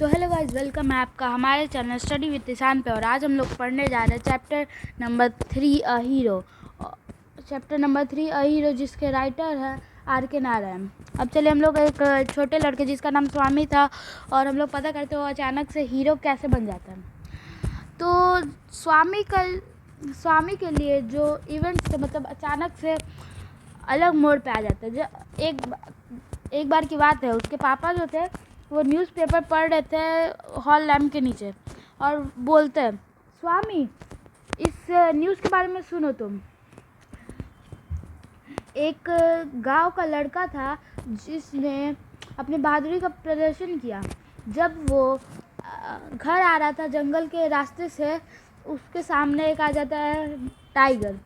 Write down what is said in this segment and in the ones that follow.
तो hello guys, welcome है आपका हमारे चैनल स्टडी विद ईशान पे। और आज हम लोग पढ़ने जा रहे हैं chapter number 3 a hero. Chapter number 3 a hero, जिसके राइटर है R.K. नारायण। अब चलिए हम लोग एक छोटे लड़के जिसका नाम स्वामी था, और हम लोग पता करते हो अचानक से हीरो कैसे बन जाता है। तो स्वामी के लिए जो इवेंट्स थे, मतलब अचानक से अलग मोड़ पे आ जाता है। जो एक बार की बात है, उसके पापा जो थे वो न्यूज़पेपर पढ़ रहे थे हॉल लैम्प के नीचे, और बोलते हैं, स्वामी इस न्यूज़ के बारे में सुनो तुम। एक गांव का लड़का था जिसने अपनी बहादुरी का प्रदर्शन किया। जब वो घर आ रहा था जंगल के रास्ते से, उसके सामने एक आ जाता है टाइगर।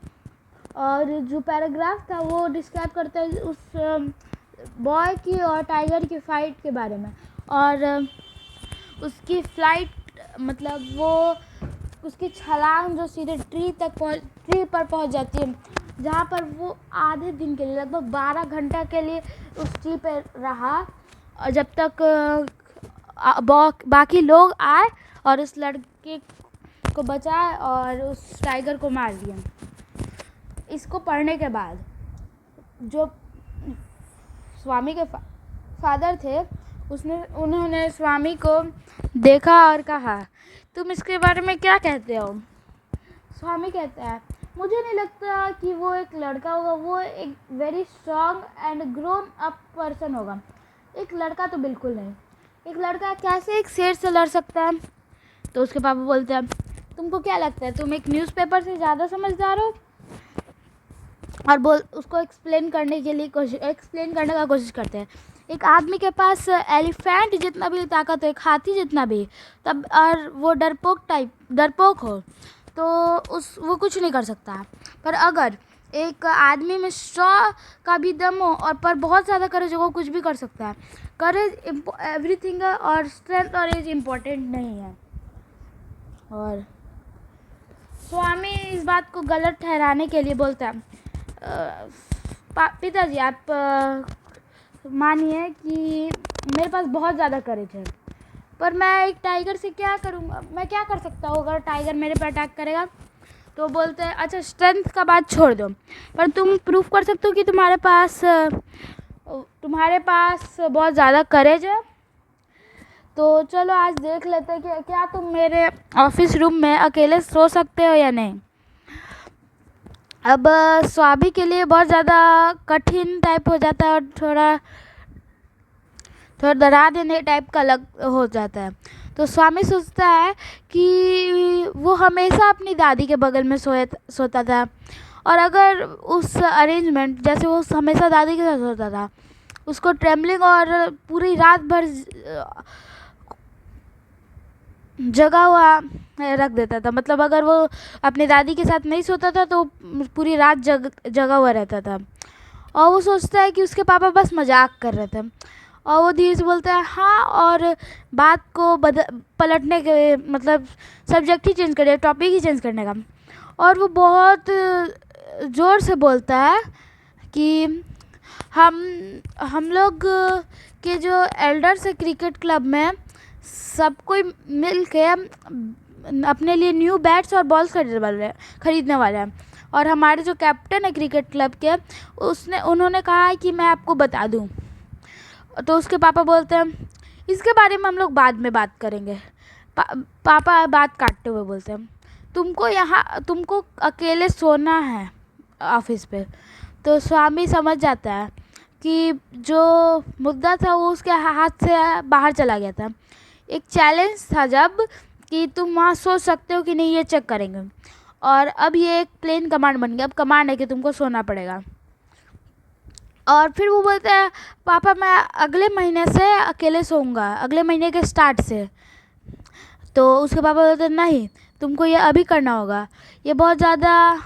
और जो पैराग्राफ था वो डिस्क्राइब करता है उस बॉय की और टाइगर की फ़ाइट के बारे में। और उसकी फ़्लाइट, मतलब वो उसकी छलांग जो सीधे ट्री पर पहुंच जाती है, जहाँ पर वो आधे दिन के लिए, लगभग 12 घंटा के लिए उस ट्री पर रहा, और जब तक बाकी लोग आए और उस लड़के को बचाए और उस टाइगर को मार दिया। इसको पढ़ने के बाद जो स्वामी के फादर थे, उन्होंने स्वामी को देखा और कहा, तुम इसके बारे में क्या कहते हो? स्वामी कहता है, मुझे नहीं लगता कि वो एक लड़का होगा, वो एक very strong and grown up person होगा। एक लड़का तो बिल्कुल नहीं। एक लड़का कैसे एक शेर से लड़ सकता है? तो उसके पापा बोलते हैं, तुमको क्या लगता है, तुम एक न्यूज़पेपर से ज़्यादा समझदार हो? और उसको एक्सप्लेन करने का कोशिश करते हैं। एक आदमी के पास एलिफेंट जितना भी ताकत हो, एक हाथी जितना भी, तब और वो डरपोक हो, तो वो कुछ नहीं कर सकता। पर अगर एक आदमी में स्ट्रॉ का भी दम हो और पर बहुत ज़्यादा करेज हो, वो कुछ भी कर सकता है। करेज एवरीथिंग है, और स्ट्रेंथ और एज इम्पोर्टेंट नहीं है। और स्वामी इस बात को गलत ठहराने के लिए बोलता है, पिताजी आप मानिए कि मेरे पास बहुत ज़्यादा करेज है, पर मैं एक टाइगर से क्या करूँगा? मैं क्या कर सकता हूँ अगर टाइगर मेरे पर अटैक करेगा? तो बोलते हैं, अच्छा स्ट्रेंथ का बात छोड़ दो, पर तुम प्रूफ कर सकते हो कि तुम्हारे पास बहुत ज़्यादा करेज है। तो चलो आज देख लेते हैं कि क्या तुम मेरे ऑफिस रूम में अकेले सो सकते हो या नहीं। अब स्वामी के लिए बहुत ज़्यादा कठिन टाइप हो जाता है, और थोड़ा डरा देने टाइप का लग हो जाता है। तो स्वामी सोचता है कि वो हमेशा अपनी दादी के बगल में सोता था, और अगर उस अरेंजमेंट, जैसे वो हमेशा दादी के साथ सोता था, उसको ट्रेम्बलिंग और पूरी रात भर जगा हुआ रख देता था। मतलब अगर वो अपनी दादी के साथ नहीं सोता था तो पूरी रात जगा हुआ रहता था। और वो सोचता है कि उसके पापा बस मजाक कर रहे थे, और वो धीरे से बोलता है हाँ, और बात को पलटने के, मतलब सब्जेक्ट ही चेंज कर, टॉपिक ही चेंज करने का। और वो बहुत ज़ोर से बोलता है कि हम लोग के जो एल्डर्स है क्रिकेट क्लब में, सब कोई मिल के अपने लिए न्यू बैट्स और बॉल्स खरीदने वाले हैं। और हमारे जो कैप्टन है क्रिकेट क्लब के, उन्होंने कहा है कि मैं आपको बता दूं। तो उसके पापा बोलते हैं, इसके बारे में हम लोग बाद में बात करेंगे। पापा बात काटते हुए बोलते हैं, तुमको अकेले सोना है ऑफिस पे। तो स्वामी समझ जाता है कि जो मुद्दा था वो उसके हाथ से बाहर चला गया था। एक चैलेंज था जब कि तुम वहाँ सोच सकते हो कि नहीं, ये चेक करेंगे। और अब ये एक प्लेन कमांड बन गया। अब कमांड है कि तुमको सोना पड़ेगा। और फिर वो बोलते हैं, पापा मैं अगले महीने से अकेले सोऊंगा, अगले महीने के स्टार्ट से। तो उसके पापा बोलते हैं, नहीं, तुमको ये अभी करना होगा। ये बहुत ज़्यादा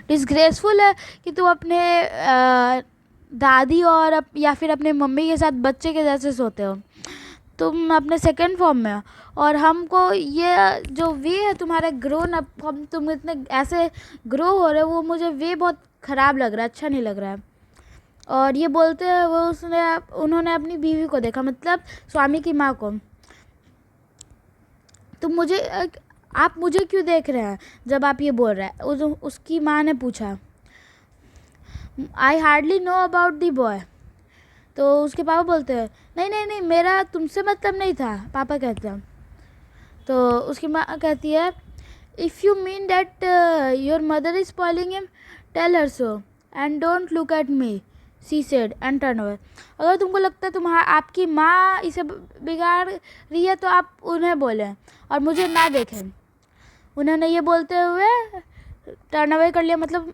डिस्ग्रेसफुल है कि तुम अपने दादी और या फिर अपने मम्मी के साथ बच्चे के जैसे सोते हो। तुम अपने सेकंड फॉर्म में हो, और हमको ये जो वे है तुम्हारा ग्रोन अप, तुम इतने ऐसे ग्रो हो रहे हो, वो मुझे वे बहुत ख़राब लग रहा है, अच्छा नहीं लग रहा है। और ये बोलते हैं उन्होंने अपनी बीवी को देखा, मतलब स्वामी की माँ को। तुम आप मुझे क्यों देख रहे हैं जब आप ये बोल रहे हैं? उसकी माँ ने पूछा। I hardly know about the boy. तो उसके पापा बोलते हैं नहीं नहीं नहीं, मेरा तुमसे मतलब नहीं था, पापा कहते हैं। तो उसकी माँ कहती है if you mean that your mother is spoiling him, tell her so and don't look at me, she said and turn away. अगर तुमको लगता है आपकी माँ इसे बिगाड़ रही है तो आप उन्हें बोलें और मुझे ना देखें। उन्होंने ये बोलते हुए टर्न अवे कर लिया, मतलब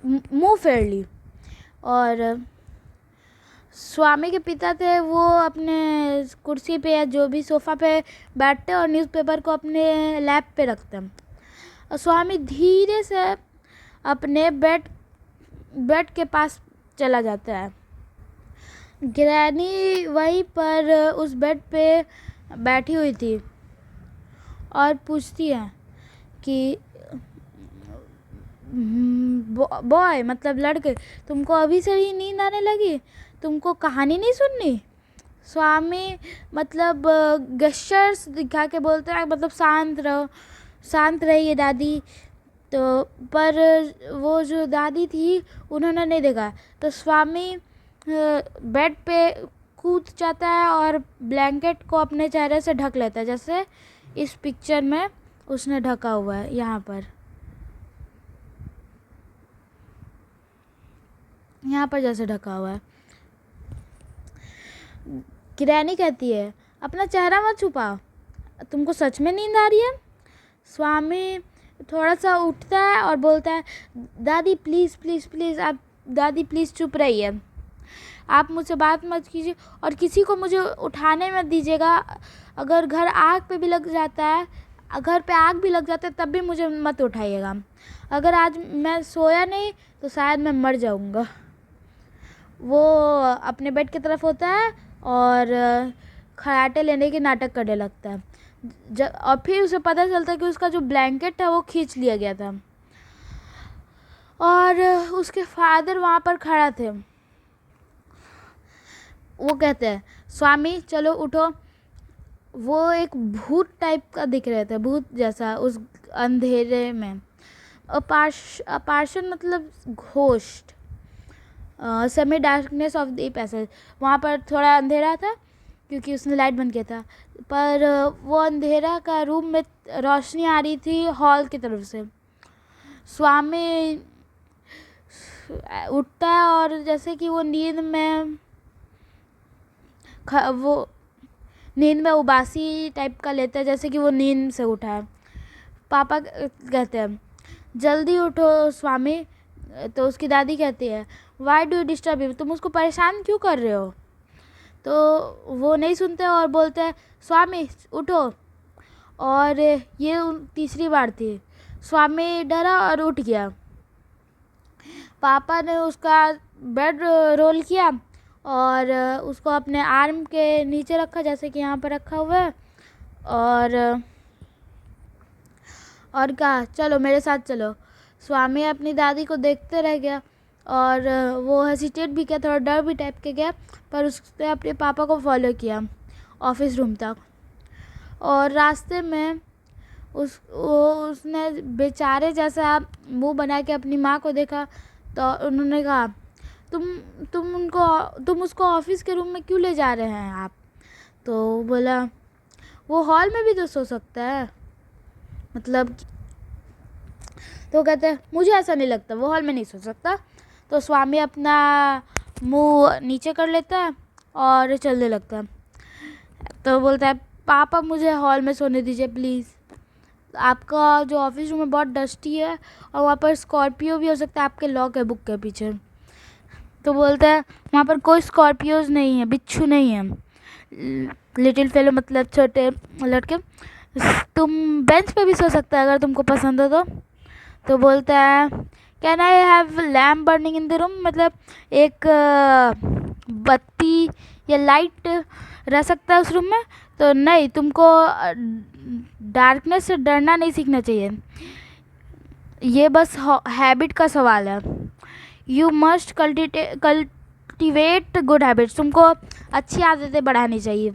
मुंह फेर ली। और स्वामी के पिता थे, वो अपने कुर्सी पे या जो भी सोफ़ा पे बैठते और न्यूज़पेपर को अपने लैप पे रखते। और स्वामी धीरे से अपने बेड के पास चला जाता है। ग्रैनी वहीं पर उस बेड पे बैठी हुई थी और पूछती है कि बॉय, मतलब लड़के, तुमको अभी से ही नींद आने लगी? तुमको कहानी नहीं सुननी? स्वामी मतलब गेस्चर्स दिखा के बोलते हैं, मतलब शांत रहिए दादी। तो पर वो जो दादी थी उन्होंने नहीं देखा, तो स्वामी बेड पे कूद जाता है और ब्लैंकेट को अपने चेहरे से ढक लेता है, जैसे इस पिक्चर में उसने ढका हुआ है। यहाँ पर जैसे ढका हुआ है। किरानी कहती है अपना चेहरा मत छुपाओ, तुमको सच में नींद आ रही है? स्वामी थोड़ा सा उठता है और बोलता है दादी प्लीज़ प्लीज़ प्लीज़, आप दादी प्लीज़ चुप रहिए, आप मुझसे बात मत कीजिए और किसी को मुझे उठाने मत दीजिएगा। अगर घर पे आग भी लग जाता है तब भी मुझे मत उठाइएगा। अगर आज मैं सोया नहीं तो शायद मैं मर जाऊँगा। वो अपने बेड की तरफ होता है और खराटे लेने के नाटक करने लगता है। और फिर उसे पता चलता है कि उसका जो ब्लैंकेट था वो खींच लिया गया था और उसके फादर वहाँ पर खड़ा थे। वो कहते हैं स्वामी चलो उठो। वो एक भूत टाइप का दिख रहे थे, भूत जैसा उस अंधेरे में। अपार्शन मतलब ghost. Semi darkness of the passage. वहाँ पर थोड़ा अंधेरा था क्योंकि उसने लाइट बंद किया था, पर वो अंधेरा का रूम में रोशनी आ रही थी हॉल की तरफ से। स्वामी उठता है और जैसे कि वो नींद में उबासी टाइप का लेता है, जैसे कि वो नींद से उठा है। पापा कहते हैं जल्दी उठो स्वामी। तो उसकी दादी कहती है why do you disturb him, तुम उसको परेशान क्यों कर रहे हो? तो वो नहीं सुनते और बोलते हैं स्वामी उठो। और ये तीसरी बार थी। स्वामी डरा और उठ गया। पापा ने उसका बेड रोल किया और उसको अपने आर्म के नीचे रखा, जैसे कि यहाँ पर रखा हुआ है, और कहा चलो मेरे साथ चलो। स्वामी अपनी दादी को देखते रह गया और वो हेसिटेट भी किया, थोड़ा डर भी टाइप के गया, पर उसने अपने पापा को फॉलो किया ऑफिस रूम तक। और रास्ते में उसने बेचारे जैसा मुंह बना के अपनी माँ को देखा। तो उन्होंने कहा तुम उसको ऑफिस के रूम में क्यों ले जा रहे हैं आप? तो बोला वो हॉल में भी तो सो सकता है, मतलब। तो कहते हैं मुझे ऐसा नहीं लगता, वो हॉल में नहीं सो सकता। तो स्वामी अपना मुंह नीचे कर लेता है और चलने लगता है। तो बोलता है पापा मुझे हॉल में सोने दीजिए प्लीज़, आपका जो ऑफिस रूम है बहुत डस्टी है और वहाँ पर स्कॉर्पियो भी हो सकता है, आपके लॉक है बुक के पीछे। तो बोलता है वहाँ पर कोई स्कॉर्पियोज नहीं है, बिच्छू नहीं है, लिटिल फेलो मतलब छोटे लड़के, तुम बेंच पे भी सो सकता है अगर तुमको पसंद हो तो बोलता है can I have lamp burning in the room, मतलब एक बत्ती या लाइट रह सकता है उस रूम में? तो नहीं, तुमको डार्कनेस से डरना नहीं सीखना चाहिए। ये बस हैबिट का सवाल है। You must cultivate good habits. तुमको अच्छी आदतें बढ़ानी चाहिए।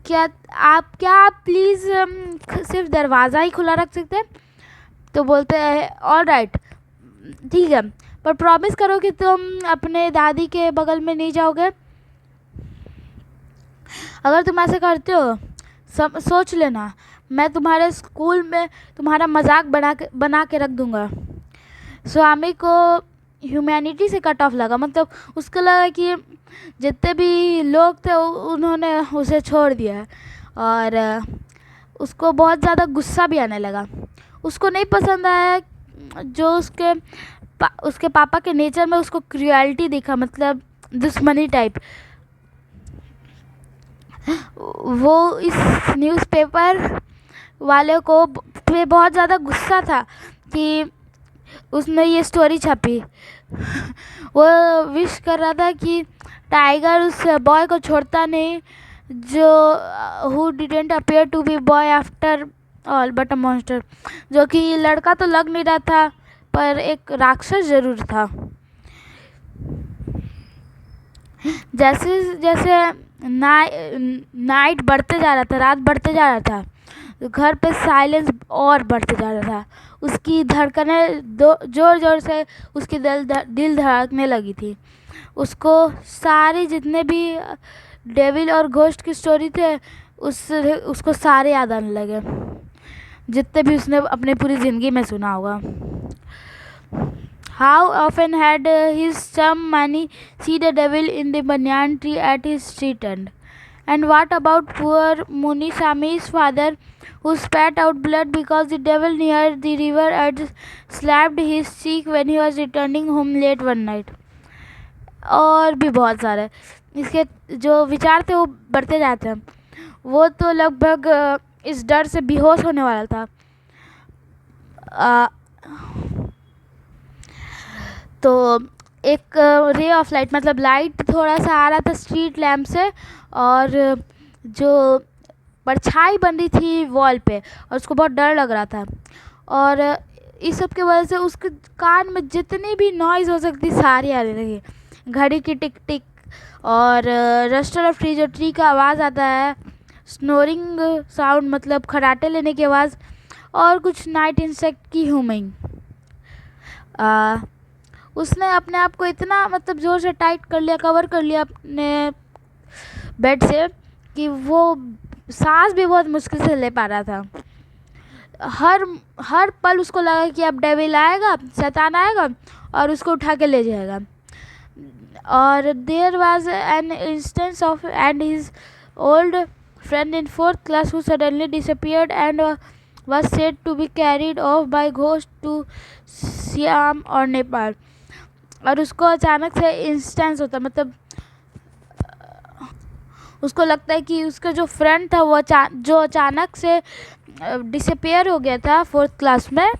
क्या आप प्लीज़ सिर्फ दरवाज़ा ही खुला रख सकते हैं? तो बोलते हैं ऑल राइट, ठीक है, पर प्रॉमिस करो कि तुम अपने दादी के बगल में नहीं जाओगे। अगर तुम ऐसे करते हो, सोच लेना, मैं तुम्हारे स्कूल में तुम्हारा मजाक बना के रख दूंगा। स्वामी को ह्यूमैनिटी से कट ऑफ लगा। मतलब उसको लगा कि जितने भी लोग थे उन्होंने उसे छोड़ दिया, और उसको बहुत ज़्यादा गुस्सा भी आने लगा। उसको नहीं पसंद आया जो उसके पापा के नेचर में उसको क्रुएल्टी दिखा, मतलब दुश्मनी टाइप। वो इस न्यूज़पेपर वाले को पे बहुत ज़्यादा गुस्सा था कि उसने ये स्टोरी छापी। वो विश कर रहा था कि टाइगर उस बॉय को छोड़ता नहीं जो who didn't appear to be boy after all but a monster. जो कि लड़का तो लग नहीं रहा था, पर एक राक्षस जरूर था। जैसे जैसे नाइट बढ़ते जा रहा था, रात बढ़ते जा रहा था, घर पे साइलेंस और बढ़ते जा रहा था। उसकी धड़कनें जोर जोर से उसकी दिल धड़कने लगी थी। उसको सारे जितने भी डेविल और घोस्ट की स्टोरी थे उसको सारे याद आने लगे, जितने भी उसने अपने पूरी ज़िंदगी में सुना होगा। How often had his chum Mani see the devil in the banyan tree at his street end? And what about poor Munisami's father, who spat out blood because the devil near the river had slapped his cheek when he was returning home late one night? और भी बहुत सारे इसके जो विचार थे वो बढ़ते जाते हैं। वो तो लगभग इस डर से बेहोश होने वाला था। तो एक रे ऑफ लाइट, मतलब लाइट थोड़ा सा आ रहा था स्ट्रीट लैम्प से, और जो परछाई बन रही थी वॉल पे, और उसको बहुत डर लग रहा था। और इस सब की वजह से उसके कान में जितनी भी नॉइज़ हो सकती सारी आने लगी। घड़ी की टिक टिक, और रस्टर ऑफ ट्री, जो ट्री का आवाज़ आता है, स्नोरिंग साउंड मतलब खराटे लेने की आवाज़, और कुछ नाइट इंसेक्ट की ह्यूमिंग। उसने अपने आप को इतना मतलब ज़ोर से टाइट कर लिया, कवर कर लिया अपने बेड से, कि वो सांस भी बहुत मुश्किल से ले पा रहा था। हर पल उसको लगा कि अब डेविल आएगा, शैतान आएगा और उसको उठा के ले जाएगा। और there was an instance of and his old friend in 4th class who suddenly disappeared and was said to be carried off by ghost to Siam और नेपाल। और उसको अचानक से इंस्टेंस होता, मतलब उसको लगता है कि उसका जो फ्रेंड था वो जो अचानक से डिसअपियर हो गया था 4th क्लास में,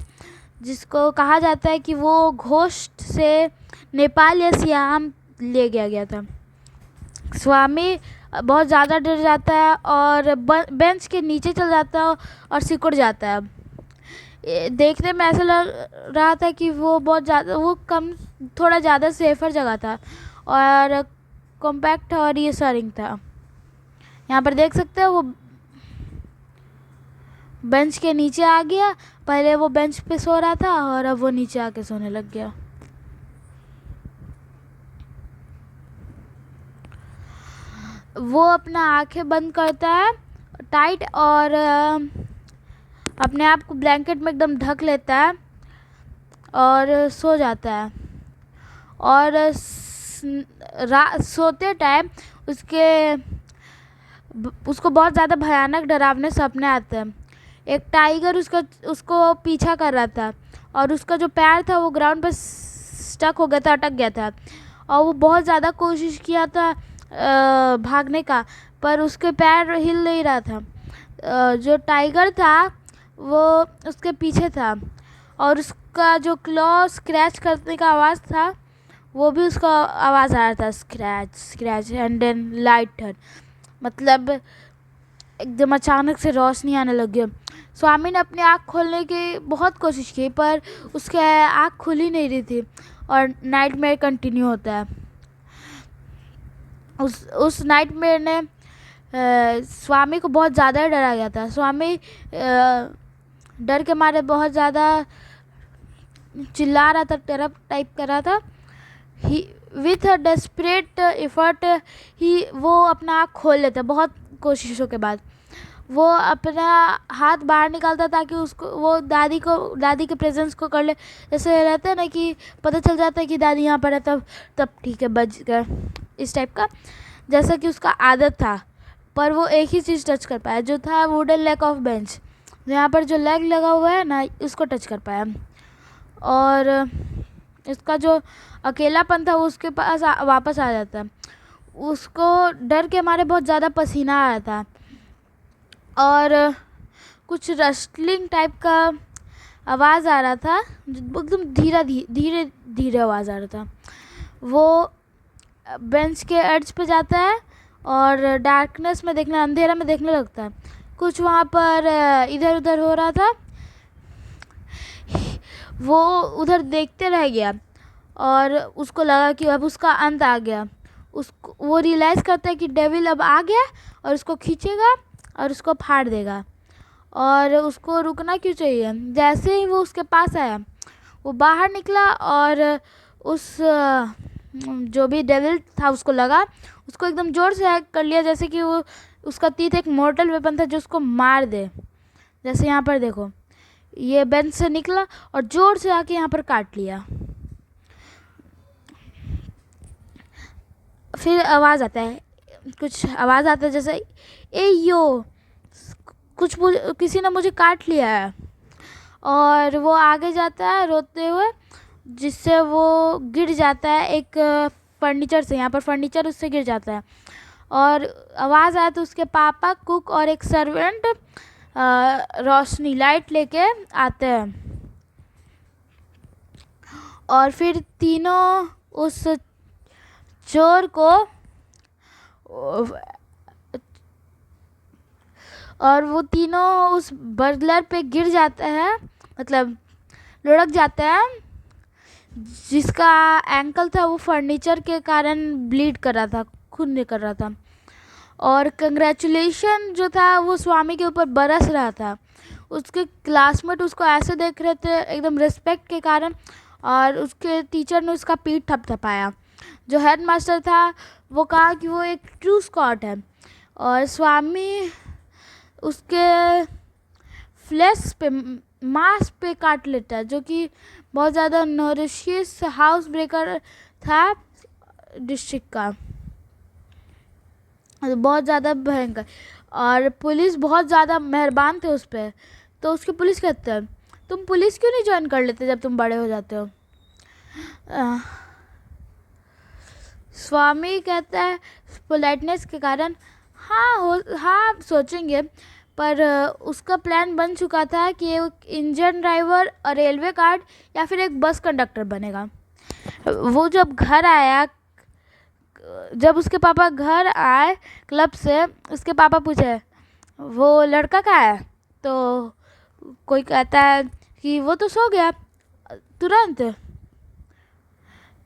जिसको कहा जाता है कि वो घोस्ट से नेपाल या सियाम ले गया था। स्वामी बहुत ज़्यादा डर जाता है और बेंच के नीचे चल जाता है और सिकुड़ जाता है। देखने में ऐसा लग रहा था कि वो थोड़ा ज़्यादा सेफर जगह था और कॉम्पैक्ट और रिअश्योरिंग था। यहाँ पर देख सकते हो वो बेंच के नीचे आ गया। पहले वो बेंच पे सो रहा था और अब वो नीचे आके सोने लग गया। वो अपना आंखें बंद करता है टाइट और अपने आप को ब्लैंकेट में एकदम ढक लेता है और सो जाता है। और सोते टाइम उसको बहुत ज़्यादा भयानक डरावने सपने आते हैं। एक टाइगर उसको पीछा कर रहा था और उसका जो पैर था वो ग्राउंड पर स्टक हो गया था, अटक गया था, और वो बहुत ज़्यादा कोशिश किया था भागने का, पर उसके पैर हिल नहीं रहा था। जो टाइगर था वो उसके पीछे था और उसका जो क्लॉ स्क्रैच करने का आवाज़ था वो भी उसका आवाज़ आ रहा था, scratch scratch and then light turn, मतलब एकदम अचानक से रोशनी आने लग गई। स्वामी ने अपनी आँख खोलने की बहुत कोशिश की पर उसके आँख खुल ही नहीं रही थी और नाइटमेयर कंटिन्यू होता है। उस नाइटमेयर ने स्वामी को बहुत ज़्यादा डरा गया था। स्वामी डर के मारे बहुत ज़्यादा चिल्ला रहा था, टेरर टाइप कर रहा था। विथ अ डेस्परेट एफर्ट वो अपना आँख खोल लेता, बहुत कोशिशों के बाद वो अपना हाथ बाहर निकालता ताकि उसको वो दादी के प्रेजेंस को कर ले। जैसे रहता है ना कि पता चल जाता है कि दादी यहाँ पर है, तब ठीक है, बच गए, इस टाइप का, जैसा कि उसका आदत था। पर वो एक ही चीज़ टच कर पाया, जो था वुडन लेग ऑफ बेंच। यहाँ पर जो लेग लगा हुआ है ना, उसको टच कर पाया। और इसका जो अकेलापन था वो उसके पास वापस आ जाता है। उसको डर के मारे बहुत ज़्यादा पसीना आ रहा था और कुछ रस्टलिंग टाइप का आवाज़ आ रहा था, एकदम धीरे धीरे आवाज़ आ रहा था। वो बेंच के एड्ज पे जाता है और डार्कनेस में देखने, अंधेरा में देखने लगता है। कुछ वहाँ पर इधर उधर हो रहा था। वो उधर देखते रह गया और उसको लगा कि अब उसका अंत आ गया। वो रियलाइज़ करता है कि डेविल अब आ गया और उसको खींचेगा और उसको फाड़ देगा। और उसको रुकना क्यों चाहिए। जैसे ही वो उसके पास आया, वो बाहर निकला और उस जो भी डेविल था उसको लगा, उसको एकदम ज़ोर से हैक कर लिया, जैसे कि वो उसका तीर एक मॉर्टल वेपन था जो उसको मार दे। जैसे यहाँ पर देखो, ये बेंच से निकला और ज़ोर से आके यहाँ पर काट लिया। फिर आवाज़ आता है, कुछ आवाज़ आता है जैसे ए यो, किसी ने मुझे काट लिया है। और वो आगे जाता है रोते हुए, जिससे वो गिर जाता है एक फर्नीचर से। यहाँ पर फर्नीचर उससे गिर जाता है और आवाज़ आया तो उसके पापा, कुक और एक सर्वेंट रोशनी लाइट लेके आते हैं। और फिर तीनों उस चोर को, और वो तीनों उस बर्गलर पे गिर जाते हैं, मतलब लुढ़क जाते हैं, जिसका एंकल था वो फर्नीचर के कारण ब्लीड कर रहा था, खून निकल रहा था। और कंग्रेचुलेशन जो था वो स्वामी के ऊपर बरस रहा था। उसके क्लासमेट उसको ऐसे देख रहे थे एकदम रिस्पेक्ट के कारण, और उसके टीचर ने उसका पीठ थपथपाया। जो हेडमास्टर था वो कहा कि वो एक ट्रू स्कॉट है। और स्वामी उसके फ्लैश पे, मांस पे काट लेता है, जो कि बहुत ज़्यादा नॉरिशियस हाउस ब्रेकर था डिस्ट्रिक्ट का, बहुत ज़्यादा भयंकर। और पुलिस बहुत ज़्यादा मेहरबान थे उस पर। तो उसकी पुलिस कहते हैं, तुम पुलिस क्यों नहीं ज्वाइन कर लेते जब तुम बड़े हो जाते हो। स्वामी कहता है पोलाइटनेस के कारण, हाँ सोचेंगे। पर उसका प्लान बन चुका था कि एक इंजन ड्राइवर और रेलवे गार्ड या फिर एक बस कंडक्टर बनेगा। वो जब उसके पापा घर आए क्लब से, उसके पापा पूछे वो लड़का कहाँ है। तो कोई कहता है कि वो तो सो गया तुरंत।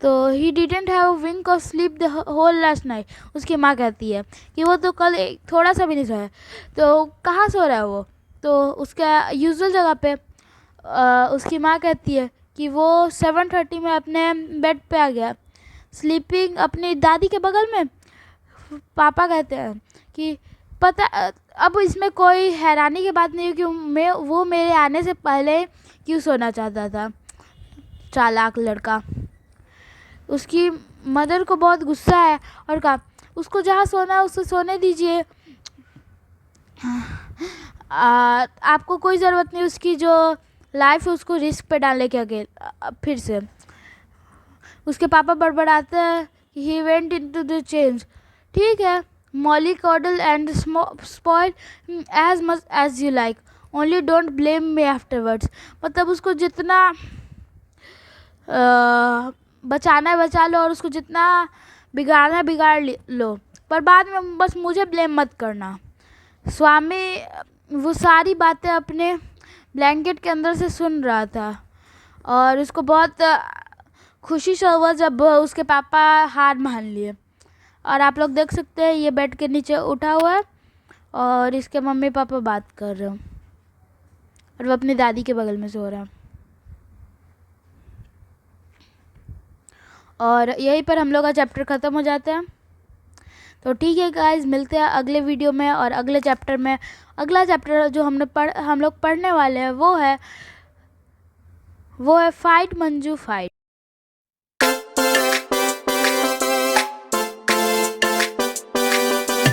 तो he didn't have wink of sleep the whole last night. उसकी माँ कहती है कि वो तो कल थोड़ा सा भी नहीं सोया। तो कहाँ सो रहा है वो। तो उसका यूजुअल जगह पे। उसकी माँ कहती है कि वो 7:30 में अपने बेड पे आ गया, स्लीपिंग अपनी दादी के बगल में। पापा कहते हैं कि पता, अब इसमें कोई हैरानी की बात नहीं है कि वो मेरे आने से पहले क्यों सोना चाहता था, चालाक लड़का। उसकी मदर को बहुत गुस्सा है और कहा उसको जहाँ सोना है उससे सोने दीजिए, आपको कोई ज़रूरत नहीं उसकी जो लाइफ है उसको रिस्क पे डालने के। अकेले फिर से उसके पापा बड़बड़ाते हैं कि he went into the change. ठीक है, mollycoddle and spoil as much as you like, only don't blame me afterwards. मतलब उसको जितना बचाना है बचा लो और उसको जितना बिगाड़ना है बिगाड़ लो, पर बाद में बस मुझे ब्लेम मत करना। स्वामी वो सारी बातें अपने ब्लैंकेट के अंदर से सुन रहा था और उसको बहुत खुशी से हुआ जब उसके पापा हार मान लिए। और आप लोग देख सकते हैं ये बेड के नीचे उठा हुआ है और इसके मम्मी पापा बात कर रहे हैं और वो अपनी दादी के बगल में सो रहा है। और यहीं पर हम लोग का चैप्टर ख़त्म हो जाता है। तो ठीक है गाइस, मिलते हैं अगले वीडियो में और अगले चैप्टर में। अगला चैप्टर जो हम लोग पढ़ने वाले हैं वो है फाइट मंजू फाइट।